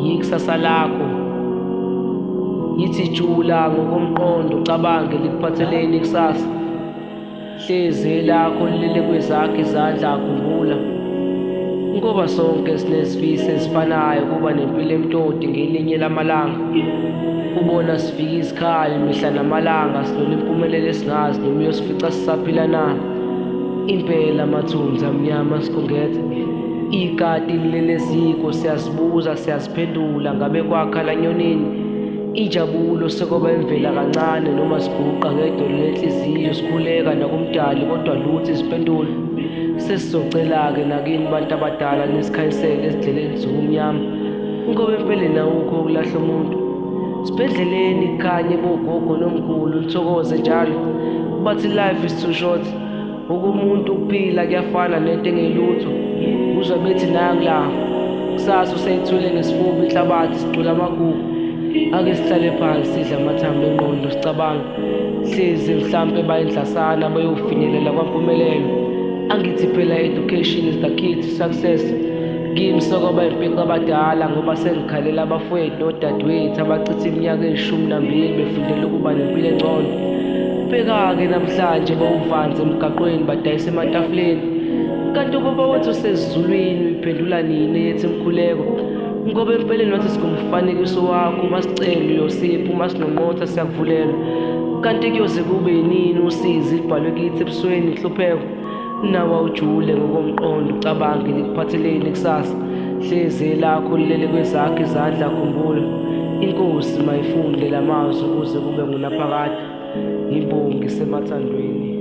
Yikusasa lakho yithi jula ngokomqondo ucabange likuphatheleni ikusasa. Hlezi lakho lilele kwezakho izandla khumbula, ngoba sonke sinezifiso ezifanayo kuba nempilo emtoti ngelinye lamalanga. Ubona sifika izikhali mihla namalanga, silola impumelelo esingazi noma uyosifica sisaphila na. Impela mathunzi amnyama sikhungethe, ikati lileleziko siyasibuza siyaziphendula, ngabe kwakhala nyonini injabulo sekoba imvela kancane noma siguqa ngedolo lenhliziyo sikhuleka nakumdali kodwa lutho iziphendula. Sesizocela-ke nakini bantu abadala nisikhanyisele ezindleleni zokumnyama, ngoba empeleni awukho ukulahla umuntu. Sibhedleleni kukhanye bogogo nomkhulu nithokoze njalo, bathi life is too short. Ukumuntu ukuphila kuyafana nento engelutho, uzwa bethi nangla kusasa useyithule ngesifuba inhlabathi sicula amagugu. Ake sihlale phansi sidle amathambo engqondo sicabanga, hlezi mhlampe bayindlasana bayofinyelela kwampumelelo. Angithi phela education is the key to success. Kimi sokoba impiko abadala ngoba sengikhalela abafowethu nodadewethu abachitha iminyaka eyi12 befundela ukuba nempilo engcono. Bheka-ke namhlanje bawuvanze emgaqweni badayisa ematafuleni, kanti ubaba wethu usezulwini uyiphendula nini yethi imkhuleko. Ngoba empeleni wathi sikumfanekiso wakho, masicela uyosipha, uma sinonqotha siyakuvulela. Kanti kuyoze kube yinini usizi libhalwe kithi ebusweni inhlupheko. Nawa ujule ngokomqondo ucabange likuphatheleni ikusasa. Hlezi lakho lilele kwezakho izandla khumbula, inkosi mayifunde lamazwi ukuze kube ngunaphakade. Imbongi semathandweni.